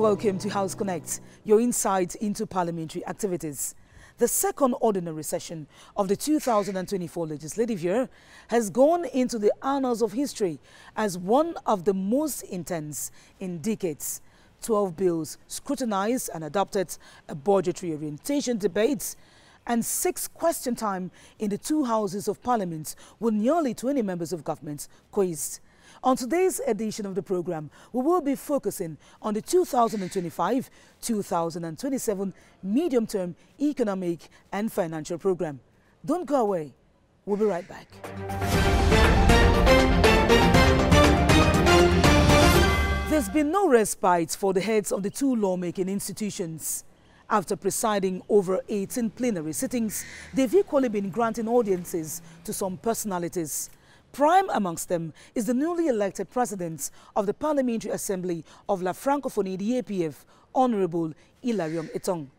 welcome to House Connect, your insight into parliamentary activities. The second ordinary session of the 2024 legislative year has gone into the annals of history as one of the most intense in decades. 12 bills scrutinized and adopted, a budgetary orientation debates, and 6 question time in the 2 houses of parliament with nearly 20 members of government quizzed. On today's edition of the program, we will be focusing on the 2025-2027 medium-term economic and financial program. Don't go away. We'll be right back. There's been no respite for the heads of the 2 lawmaking institutions. After presiding over 18 plenary sittings, they've equally been granting audiences to some personalities. Prime amongst them is the newly elected president of the Parliamentary Assembly of La Francophonie, the APF, Honorable Hilarion Etong.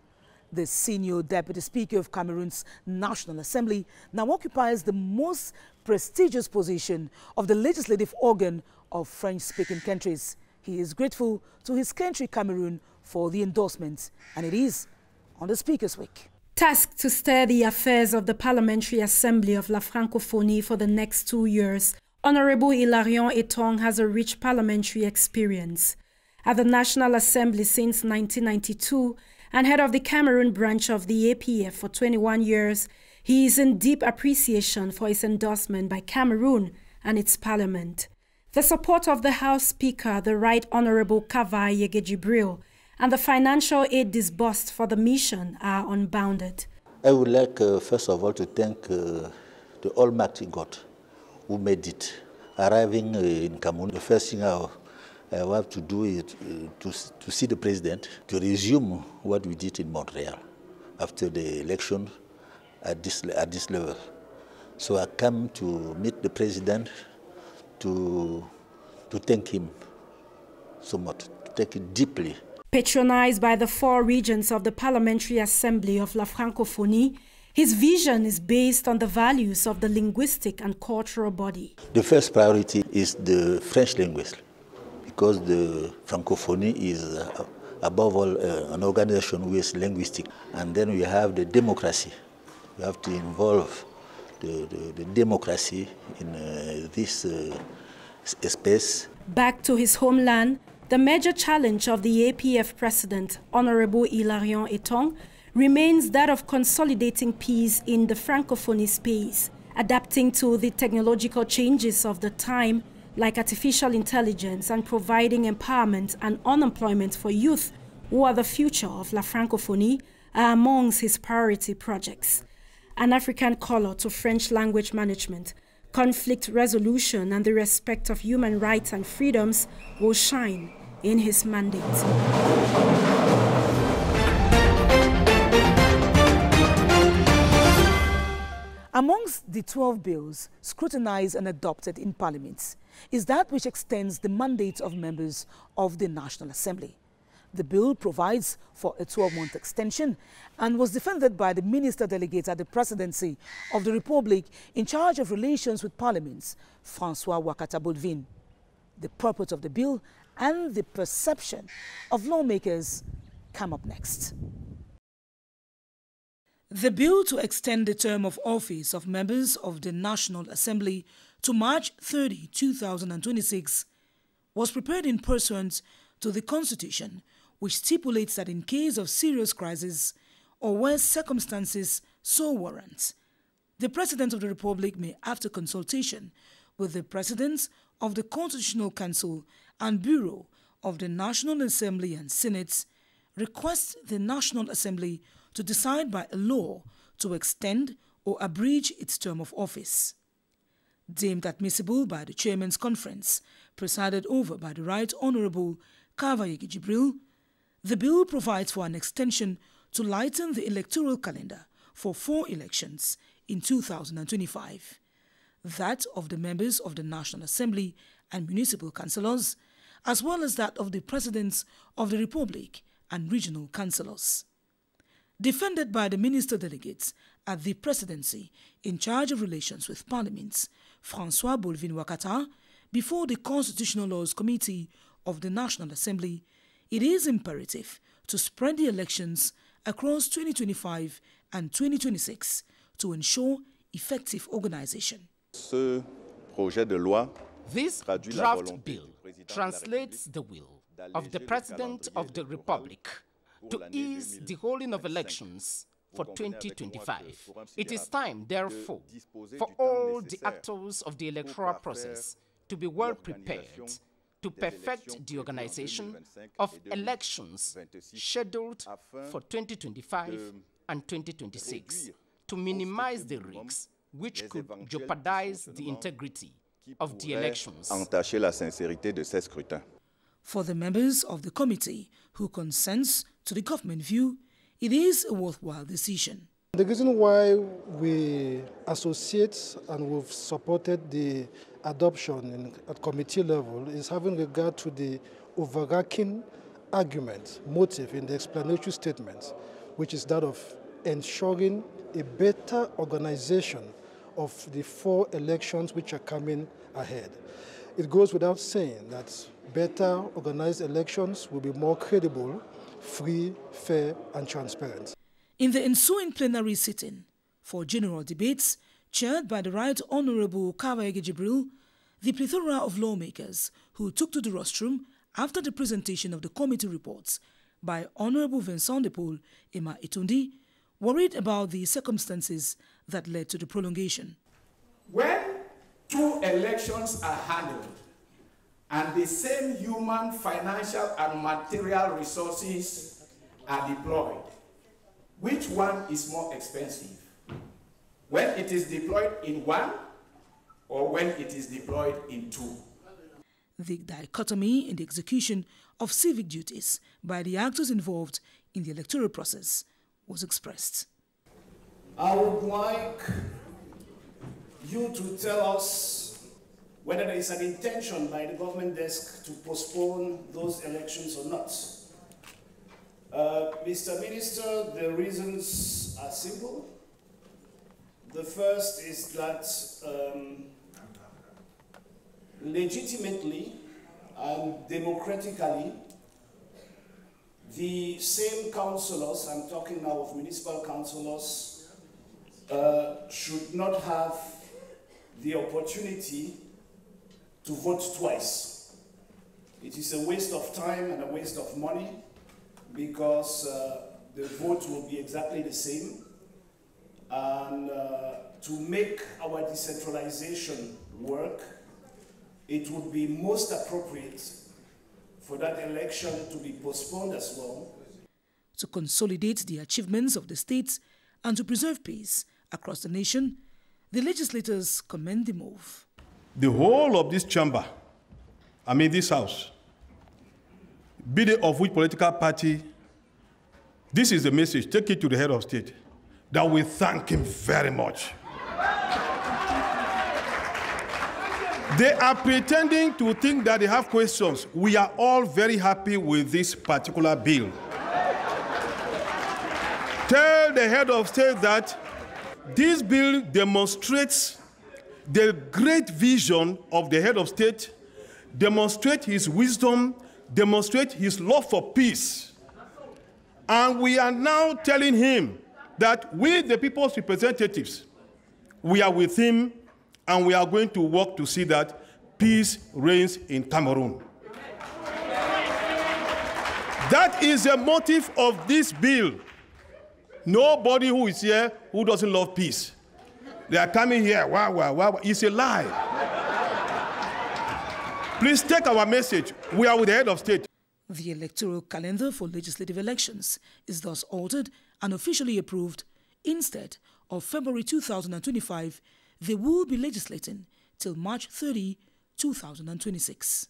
The senior Deputy Speaker of Cameroon's National Assembly now occupies the most prestigious position of the legislative organ of French-speaking countries. He is grateful to his country, Cameroon, for the endorsement, and it is on the Speaker's Week. Tasked to steer the affairs of the Parliamentary Assembly of La Francophonie for the next 2 years, Honorable Hilarion Etong has a rich parliamentary experience. At the National Assembly since 1992 and head of the Cameroon branch of the APF for 21 years, he is in deep appreciation for his endorsement by Cameroon and its parliament. The support of the House Speaker, the Right Honorable KAWEB, and the financial aid disbursed for the mission are unbounded. I would like, first of all, to thank the Almighty God who made it. Arriving in Cameroon, the first thing I have to do is to see the president, to resume what we did in Montreal after the election at this level. So I come to meet the president to thank him so much, to thank him deeply. Patronized by the 4 regions of the Parliamentary Assembly of La Francophonie, his vision is based on the values of the linguistic and cultural body. The first priority is the French language, because the Francophonie is, above all, an organization who is linguistic. And then we have the democracy. We have to involve the democracy in this space. Back to his homeland, the major challenge of the APF President, Honorable Hilarion Etong, remains that of consolidating peace in the Francophonie space, adapting to the technological changes of the time, like artificial intelligence, and providing empowerment and unemployment for youth, who are the future of La Francophonie, are amongst his priority projects. An African color to French language management, conflict resolution, and the respect of human rights and freedoms will shine in his mandate. Amongst the 12 bills scrutinized and adopted in Parliament is that which extends the mandate of members of the National Assembly. The bill provides for a 12-month extension and was defended by the Minister Delegate at the Presidency of the Republic in charge of relations with Parliaments, François Wakata-Bolvin. The purpose of the bill and the perception of lawmakers come up next. The bill to extend the term of office of members of the National Assembly to March 30, 2026 was prepared in pursuant to the Constitution, which stipulates that in case of serious crisis or where circumstances so warrant, the President of the Republic may, after consultation with the Presidents of the Constitutional Council and Bureau of the National Assembly and Senate, request the National Assembly to decide by a law to extend or abridge its term of office. Deemed admissible by the Chairman's Conference, presided over by the Right Honorable KAWEB, the bill provides for an extension to lighten the electoral calendar for 4 elections in 2025, that of the members of the National Assembly and municipal councillors, as well as that of the Presidents of the Republic and regional councillors. Defended by the Minister Delegates at the Presidency in charge of relations with Parliaments, François Bolvin Wakata, before the Constitutional Laws Committee of the National Assembly, it is imperative to spread the elections across 2025 and 2026 to ensure effective organization. This draft bill translates the will of the President of the Republic to ease the holding of elections for 2025. It is time, therefore, for all the actors of the electoral process to be well prepared to perfect the organization of elections scheduled for 2025 and 2026 to minimize the risks which could jeopardize the integrity of the elections. For the members of the committee who consents to the government view, it is a worthwhile decision. The reason why we associate and we've supported the adoption at committee level is having regard to the overarching argument, motive in the explanatory statement, which is that of ensuring a better organization of the 4 elections which are coming ahead. It goes without saying that better organized elections will be more credible, free, fair, and transparent. In the ensuing plenary sitting for general debates, chaired by the Right Honorable KAWEB, the plethora of lawmakers who took to the rostrum after the presentation of the committee reports by Honorable Vincent de Paul Emma Etundi worried about the circumstances that led to the prolongation. When 2 elections are handled and the same human, financial, and material resources are deployed, which one is more expensive? When it is deployed in 1 or when it is deployed in 2? The dichotomy in the execution of civic duties by the actors involved in the electoral process was expressed. I would like you to tell us whether there is an intention by the government desk to postpone those elections or not. Mr. Minister, the reasons are simple. The first is that legitimately and democratically, the same councillors, I'm talking now of municipal councillors, should not have the opportunity to vote twice. It is a waste of time and a waste of money because the vote will be exactly the same. And to make our decentralization work, it would be most appropriate for that election to be postponed as well. To consolidate the achievements of the states and to preserve peace across the nation, the legislators commend the move. The whole of this chamber, this house, be they of which political party, this is the message, take it to the head of state, that we thank him very much. They are pretending to think that they have questions. We are all very happy with this particular bill. Tell the head of state that this bill demonstrates the great vision of the head of state, demonstrates his wisdom, demonstrates his love for peace. And we are now telling him that we, the people's representatives, we are with him and we are going to work to see that peace reigns in Cameroon. That is the motive of this bill. Nobody who is here who doesn't love peace. They are coming here, wow. It's a lie. Please take our message. We are with the head of state. The electoral calendar for legislative elections is thus altered and officially approved. Instead of February 2025, they will be legislating till March 30, 2026.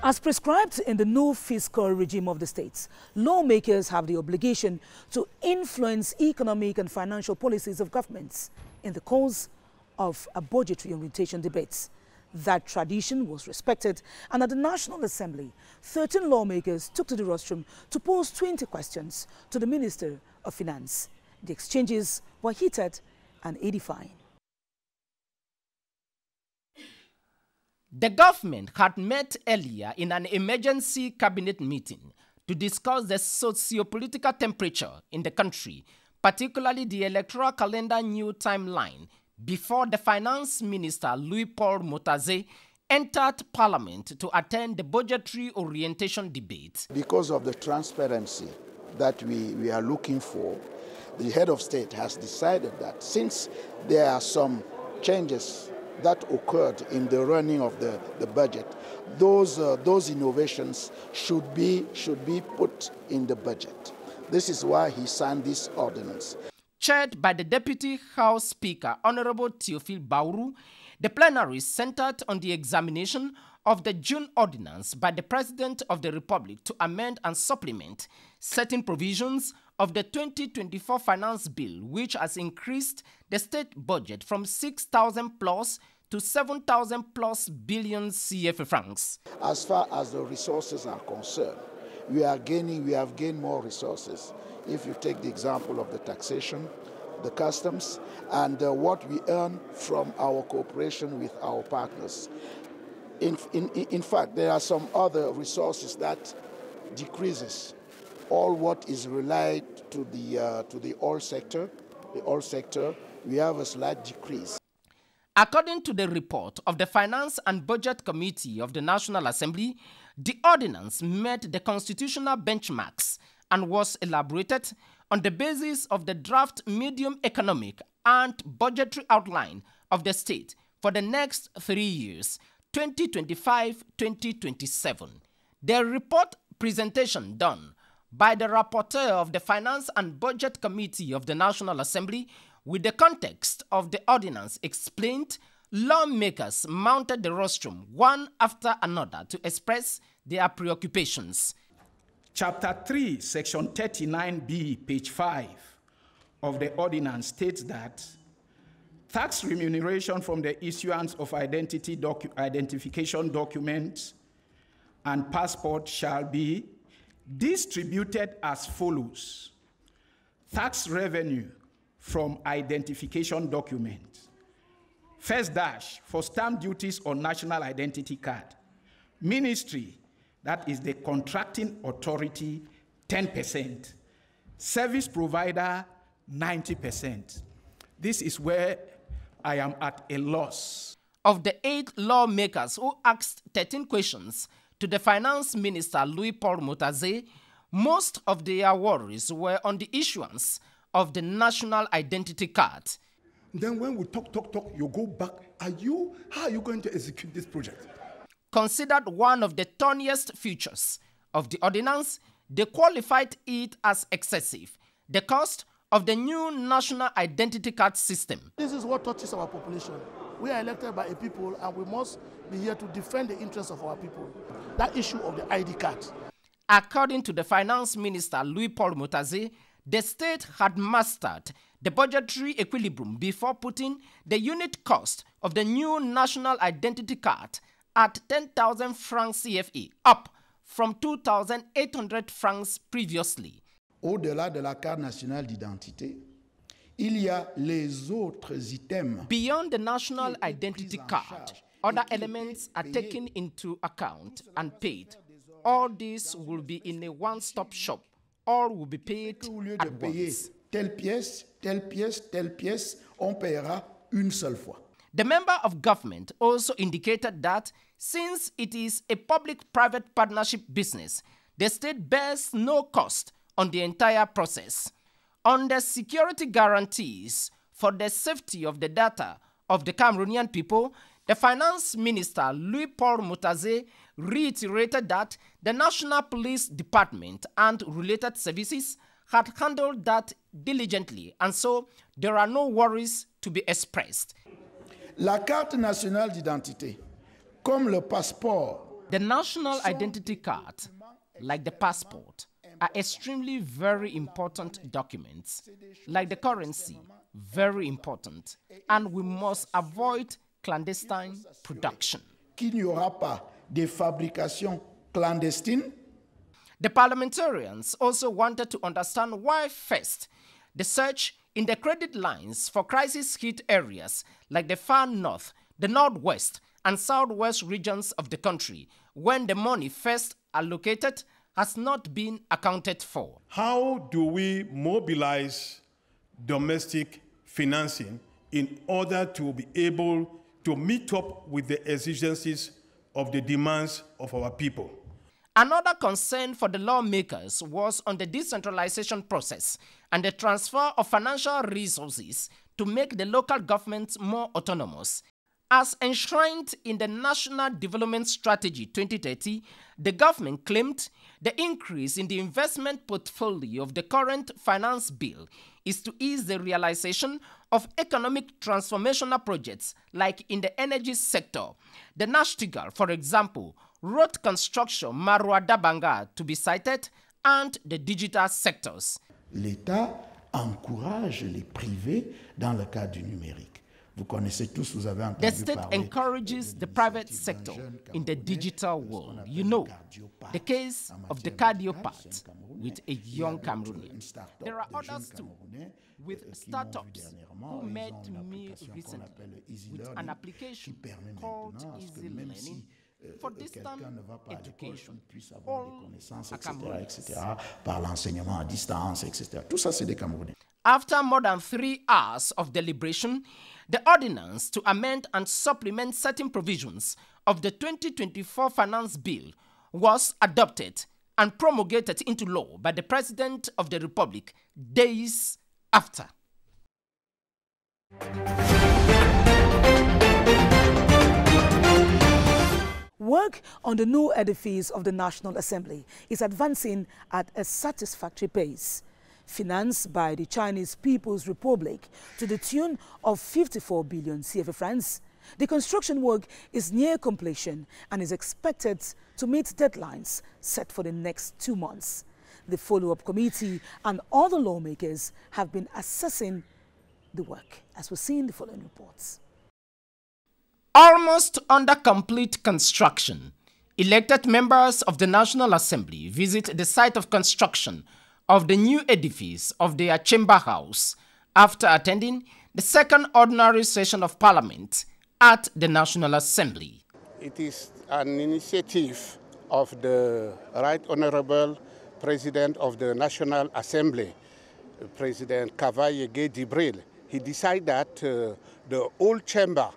As prescribed in the new fiscal regime of the states, lawmakers have the obligation to influence economic and financial policies of governments in the course of a budgetary orientation debates. That tradition was respected, and at the National Assembly, 13 lawmakers took to the rostrum to pose 20 questions to the Minister of Finance. The exchanges were heated and edifying. The government had met earlier in an emergency cabinet meeting to discuss the socio-political temperature in the country, particularly the electoral calendar new timeline, before the finance minister Louis-Paul Motaze entered Parliament to attend the budgetary orientation debate. Because of the transparency that we are looking for, the head of state has decided that since there are some changes that occurred in the running of the budget, those innovations should be put in the budget. This is why he signed this ordinance. Chaired by the Deputy House Speaker, Honorable Théophile Baourou, the plenary centered on the examination of the June ordinance by the President of the Republic to amend and supplement certain provisions of the 2024 Finance Bill, which has increased the state budget from 6,000 plus to 7,000 plus billion CFA francs. As far as the resources are concerned, we have gained more resources. If you take the example of the taxation, the customs, and what we earn from our cooperation with our partners. In fact, there are some other resources that decreases. All what is relied to the oil sector, we have a slight decrease. According to the report of the Finance and Budget Committee of the National Assembly, the ordinance met the constitutional benchmarks and was elaborated on the basis of the draft medium economic and budgetary outline of the state for the next 3 years, 2025-2027. The report presentation done by the rapporteur of the Finance and Budget Committee of the National Assembly with the context of the ordinance explained, lawmakers mounted the rostrum one after another to express their preoccupations. Chapter 3, Section 39B, page 5 of the ordinance states that tax remuneration from the issuance of identification documents and passport shall be distributed as follows. Tax revenue from identification documents. First dash for stamp duties on national identity card. Ministry, that is the contracting authority, 10%. Service provider, 90%. This is where I am at a loss. Of the 8 lawmakers who asked 13 questions to the Finance Minister Louis-Paul Motaze, most of their worries were on the issuance of the national identity card. Then when we talk, you go back. How are you going to execute this project? Considered one of the thorniest features of the ordinance, they qualified it as excessive. The cost of the new national identity card system. This is what touches our population. We are elected by a people and we must be here to defend the interests of our people. That issue of the ID card. According to the Finance Minister Louis-Paul Motaze, the state had mastered the budgetary equilibrium before putting the unit cost of the new national identity card at 10,000 francs CFA, up from 2,800 francs previously. Au-delà de la carte nationale d'identité, il y a les autres items. Beyond the national identity card, other elements are taken into account and paid. All this will be in a one-stop shop. All will be paid at once. Telle pièce, telle pièce, telle pièce, on paiera une seule fois. The member of government also indicated that since it is a public-private partnership business, the state bears no cost on the entire process. On the security guarantees for the safety of the data of the Cameroonian people, the Finance Minister Louis-Paul Motaze reiterated that the National Police Department and related services had handled that diligently, and so there are no worries to be expressed. La carte nationale d'identité, comme le passeport. The national identity card, like the passport, are extremely very important documents, like the currency, very important, and we must avoid clandestine production. Qu'il n'y aura pas de fabrication clandestine. The parliamentarians also wanted to understand why first the surge in the credit lines for crisis-hit areas like the far north, the northwest, and southwest regions of the country when the money first allocated has not been accounted for. How do we mobilize domestic financing in order to be able to meet up with the exigencies of the demands of our people? Another concern for the lawmakers was on the decentralization process and the transfer of financial resources to make the local governments more autonomous. As enshrined in the National Development Strategy 2030, the government claimed the increase in the investment portfolio of the current finance bill is to ease the realization of economic transformational projects like in the energy sector. The Nashtigal, for example, road construction, Marua Dabanga to be cited, and the digital sectors. L'État encourage les privés dans le cadre du numérique. Vous connaissez tous, vous avez entendu The state parler encourages the private sector in the digital world. You know, the case of the cardiopath with a young Cameroonian. There are others too, with startups who met me recently with an application called Easy Learning for distant education, all etc. Par l'enseignement à distance, etc. Tout ça, c'est des Camerounais. After more than 3 hours of deliberation, the ordinance to amend and supplement certain provisions of the 2024 Finance Bill was adopted and promulgated into law by the President of the Republic days after. Work on the new edifice of the National Assembly is advancing at a satisfactory pace. Financed by the Chinese People's Republic to the tune of 54 billion CFA francs, the construction work is near completion and is expected to meet deadlines set for the next 2 months. The follow-up committee and other lawmakers have been assessing the work, as we see in the following reports. Almost under complete construction, elected members of the National Assembly visit the site of construction of the new edifice of their chamber house after attending the second ordinary session of Parliament at the National Assembly. It is an initiative of the Right Honorable President of the National Assembly, President KAWEB Jibril. He decided that the old chamber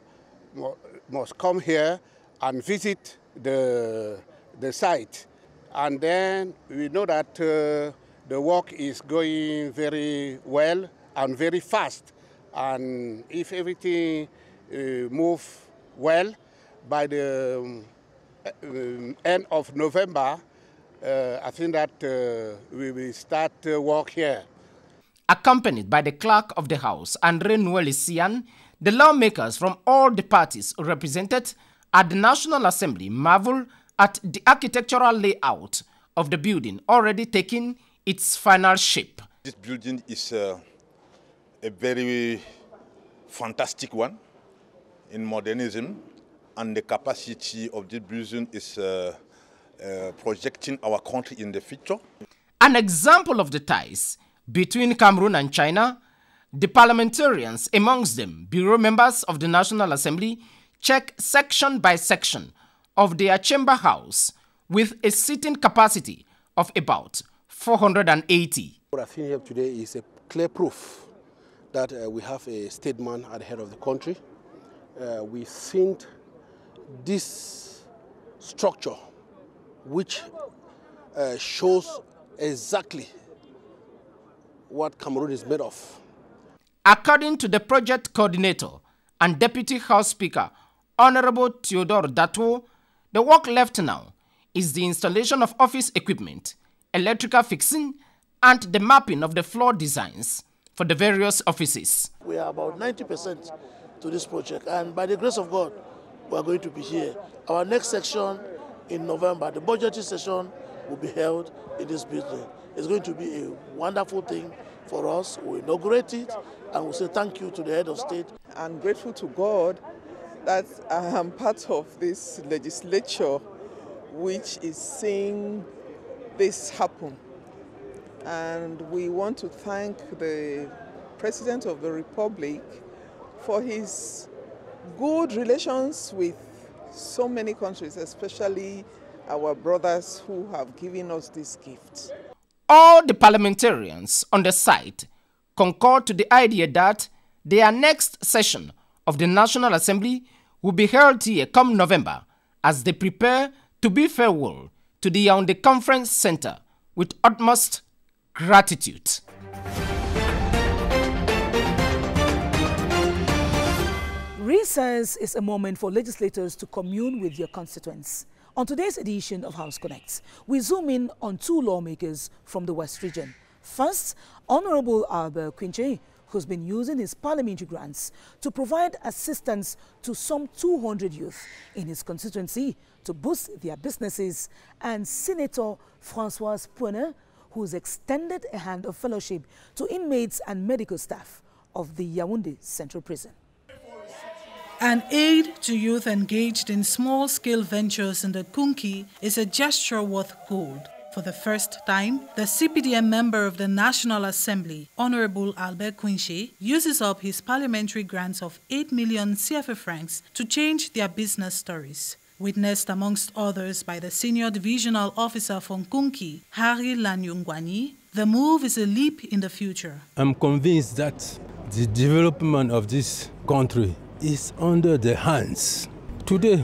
must come here and visit the site. And then we know that the work is going very well and very fast. And if everything moves well, by the end of November, I think that we will start work here. Accompanied by the Clerk of the House, Andre Nouelessian, the lawmakers from all the parties represented at the National Assembly marvel at the architectural layout of the building already taking its final shape. This building is a very fantastic one in modernism, and the capacity of this building is projecting our country in the future. An example of the ties between Cameroon and China, the parliamentarians, amongst them bureau members of the National Assembly, check section by section of their chamber house with a seating capacity of about 480. What I've seen here today is a clear proof that we have a statesman at the head of the country. We've seen this structure which shows exactly what Cameroon is made of. According to the project coordinator and Deputy House Speaker, Honorable Theodore Dato, the work left now is the installation of office equipment, electrical fixing, and the mapping of the floor designs for the various offices. We are about 90% to this project, and by the grace of God, we are going to be here. Our next section in November, the budgetary session, will be held in this building. It's going to be a wonderful thing for us. We'll inaugurate it, and we'll say thank you to the head of state. I'm grateful to God that I am part of this legislature which is seeing this happen. And we want to thank the President of the Republic for his good relations with so many countries, especially our brothers who have given us this gift. All the parliamentarians on the site concur to the idea that their next session of the National Assembly will be held here come November as they prepare to bid farewell to the Yaoundé Conference Center with utmost gratitude. Recess is a moment for legislators to commune with their constituents. On today's edition of House Connect, we zoom in on two lawmakers from the West region. First, Honorable Albert Quinche, who's been using his parliamentary grants to provide assistance to some 200 youth in his constituency to boost their businesses, and Senator Françoise Poiner, who's extended a hand of fellowship to inmates and medical staff of the Yaoundé Central Prison. An aid to youth engaged in small-scale ventures in the Kunki is a gesture worth gold. For the first time, the CPDM member of the National Assembly, Honorable Albert Quinche, uses up his parliamentary grants of 8 million CFA francs to change their business stories. Witnessed amongst others by the Senior Divisional Officer from Kunki, Harry Lanyungwani, the move is a leap in the future. I'm convinced that the development of this country is under their hands. Today,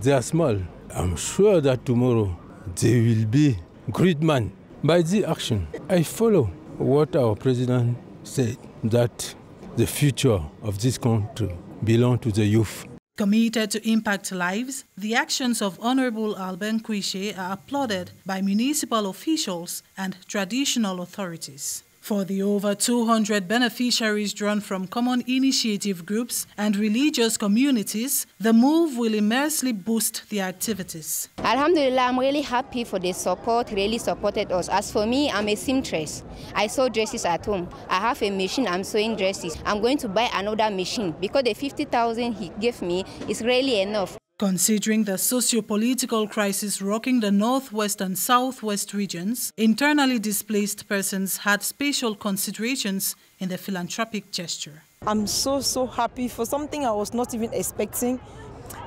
they are small. I'm sure that tomorrow they will be great men. By the action, I follow what our president said, that the future of this country belongs to the youth. Committed to impact lives, the actions of Honorable Albert Quinche are applauded by municipal officials and traditional authorities. For the over 200 beneficiaries drawn from common initiative groups and religious communities, the move will immensely boost their activities. Alhamdulillah, I'm really happy for the support, really supported us. As for me, I'm a seamstress. I sew dresses at home. I have a machine, I'm sewing dresses. I'm going to buy another machine because the 50,000 he gave me is really enough. Considering the socio-political crisis rocking the northwest and southwest regions, internally displaced persons had special considerations in the philanthropic gesture. I'm so happy for something I was not even expecting.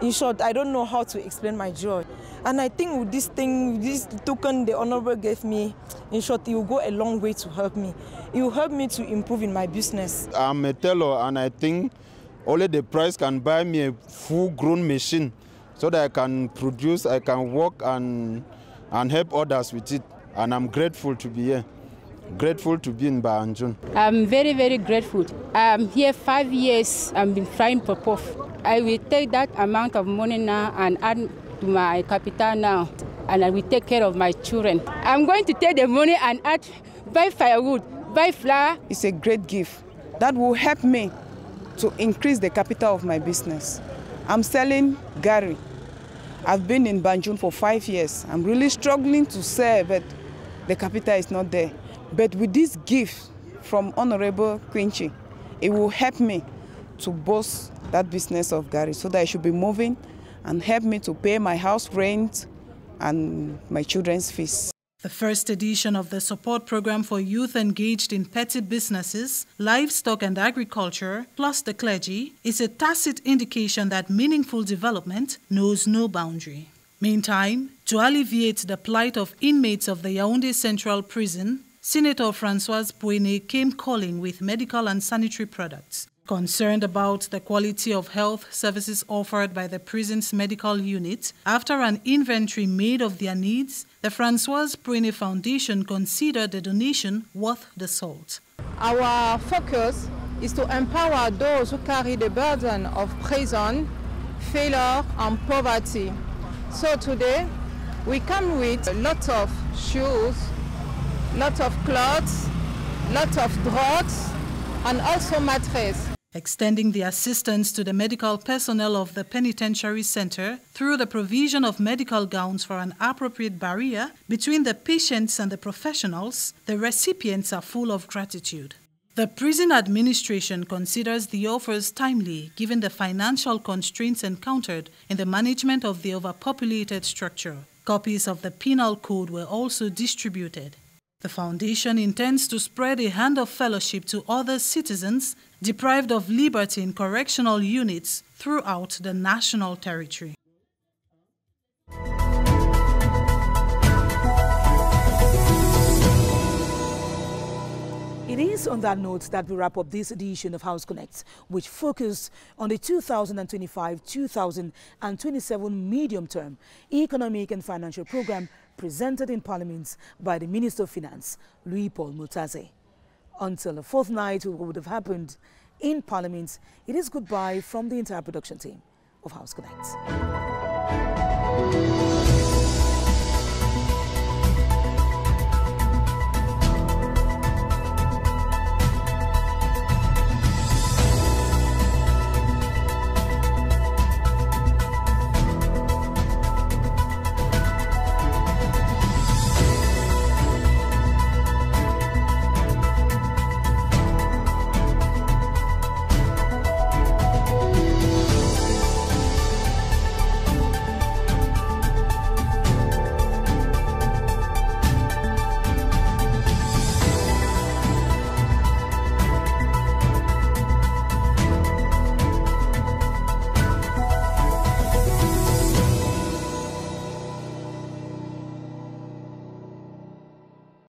In short, I don't know how to explain my joy. And I think with this thing, this token the Honorable gave me, in short, it will go a long way to help me. It will help me to improve in my business. I'm a tailor, and I think only the price can buy me a full-grown machine so that I can produce, I can work and help others with it. And I'm grateful to be here. Grateful to be in Banjul. I'm very grateful. I'm here 5 years. I've been frying puff. I will take that amount of money now and add to my capital now, and I will take care of my children. I'm going to take the money and add, buy firewood, buy flour. It's a great gift that will help me to increase the capital of my business. I'm selling Gary. I've been in Banjul for 5 years. I'm really struggling to sell, but the capital is not there. But with this gift from Honorable Quinche, it will help me to boost that business of Gary so that I should be moving and help me to pay my house rent and my children's fees. The first edition of the support program for youth engaged in petty businesses, livestock and agriculture, plus the clergy, is a tacit indication that meaningful development knows no boundary. Meantime, to alleviate the plight of inmates of the Yaoundé Central Prison, Senator Françoise Poiner came calling with medical and sanitary products. Concerned about the quality of health services offered by the prison's medical unit, after an inventory made of their needs, the Françoise Poiner Foundation considered the donation worth the salt. Our focus is to empower those who carry the burden of prison, failure, and poverty. So today, we come with a lot of shoes, lot of clothes, lot of drugs, and also mattresses. Extending the assistance to the medical personnel of the penitentiary center through the provision of medical gowns for an appropriate barrier between the patients and the professionals, the recipients are full of gratitude. The prison administration considers the offers timely given the financial constraints encountered in the management of the overpopulated structure. Copies of the penal code were also distributed. The foundation intends to spread a hand of fellowship to other citizens deprived of liberty in correctional units throughout the national territory. It's on that note that we wrap up this edition of House Connect, which focused on the 2025-2027 medium-term economic and financial program presented in Parliament by the Minister of Finance, Louis-Paul Mutaze. Until a fortnight would have happened in Parliament, it is goodbye from the entire production team of House Connect.